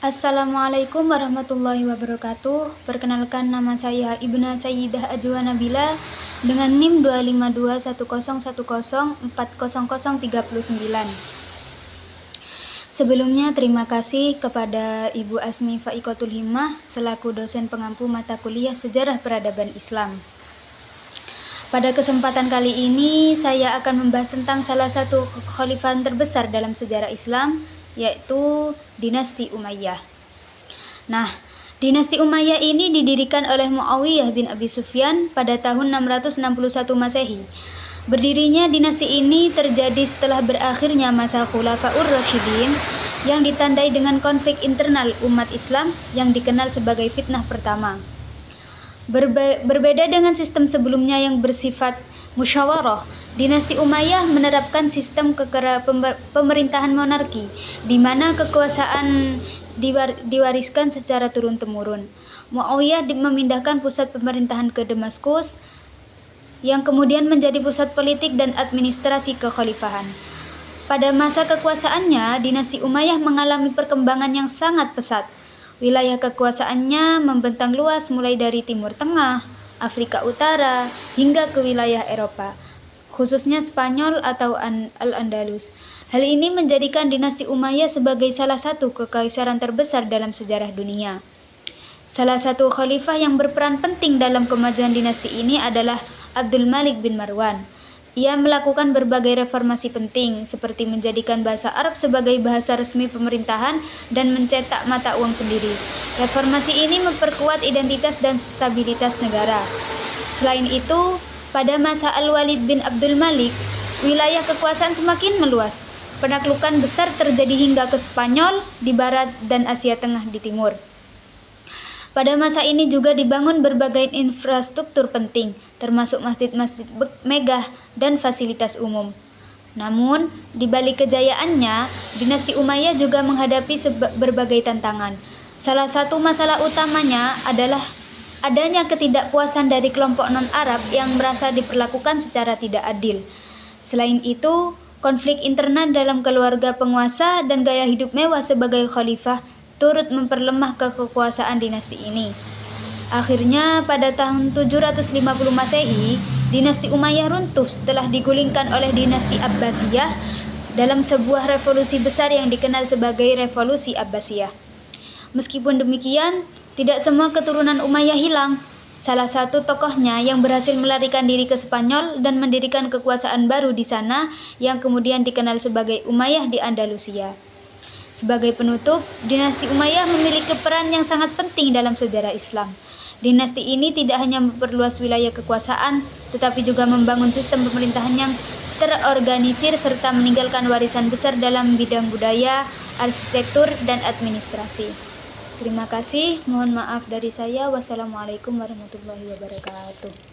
Assalamualaikum warahmatullahi wabarakatuh. Perkenalkan, nama saya Ibna Sayyidah Ajwa Nabila dengan NIM 2521010400039. Sebelumnya terima kasih kepada Ibu Asmi Faikotul Himmah selaku dosen pengampu mata kuliah Sejarah Peradaban Islam. Pada kesempatan kali ini saya akan membahas tentang salah satu kekhalifan terbesar dalam sejarah Islam, yaitu dinasti Umayyah. Nah, dinasti Umayyah ini didirikan oleh Muawiyah bin Abi Sufyan pada tahun 661 Masehi. Berdirinya dinasti ini terjadi setelah berakhirnya masa Khulafaur Rasyidin yang ditandai dengan konflik internal umat Islam yang dikenal sebagai fitnah pertama. Berbeda dengan sistem sebelumnya yang bersifat musyawarah, dinasti Umayyah menerapkan sistem pemerintahan monarki, di mana kekuasaan diwariskan secara turun-temurun. Muawiyah memindahkan pusat pemerintahan ke Damaskus, yang kemudian menjadi pusat politik dan administrasi kekhalifahan. Pada masa kekuasaannya, dinasti Umayyah mengalami perkembangan yang sangat pesat. Wilayah kekuasaannya membentang luas mulai dari Timur Tengah, Afrika Utara, hingga ke wilayah Eropa, khususnya Spanyol atau Al-Andalus. Hal ini menjadikan dinasti Umayyah sebagai salah satu kekaisaran terbesar dalam sejarah dunia. Salah satu khalifah yang berperan penting dalam kemajuan dinasti ini adalah Abdul Malik bin Marwan. Ia melakukan berbagai reformasi penting, seperti menjadikan bahasa Arab sebagai bahasa resmi pemerintahan dan mencetak mata uang sendiri. Reformasi ini memperkuat identitas dan stabilitas negara. Selain itu, pada masa Al-Walid bin Abdul Malik, wilayah kekuasaan semakin meluas. Penaklukan besar terjadi hingga ke Spanyol di barat dan Asia Tengah di timur. Pada masa ini juga dibangun berbagai infrastruktur penting, termasuk masjid-masjid megah dan fasilitas umum. Namun, di balik kejayaannya, dinasti Umayyah juga menghadapi berbagai tantangan. Salah satu masalah utamanya adalah adanya ketidakpuasan dari kelompok non-Arab yang merasa diperlakukan secara tidak adil. Selain itu, konflik internal dalam keluarga penguasa dan gaya hidup mewah sebagai khalifah turut memperlemah kekuasaan dinasti ini. Akhirnya pada tahun 750 Masehi, dinasti Umayyah runtuh setelah digulingkan oleh dinasti Abbasiyah dalam sebuah revolusi besar yang dikenal sebagai Revolusi Abbasiyah. Meskipun demikian, tidak semua keturunan Umayyah hilang. Salah satu tokohnya yang berhasil melarikan diri ke Spanyol dan mendirikan kekuasaan baru di sana yang kemudian dikenal sebagai Umayyah di Andalusia. Sebagai penutup, dinasti Umayyah memiliki peran yang sangat penting dalam sejarah Islam. Dinasti ini tidak hanya memperluas wilayah kekuasaan, tetapi juga membangun sistem pemerintahan yang terorganisir serta meninggalkan warisan besar dalam bidang budaya, arsitektur, dan administrasi. Terima kasih, mohon maaf dari saya. Wassalamualaikum warahmatullahi wabarakatuh.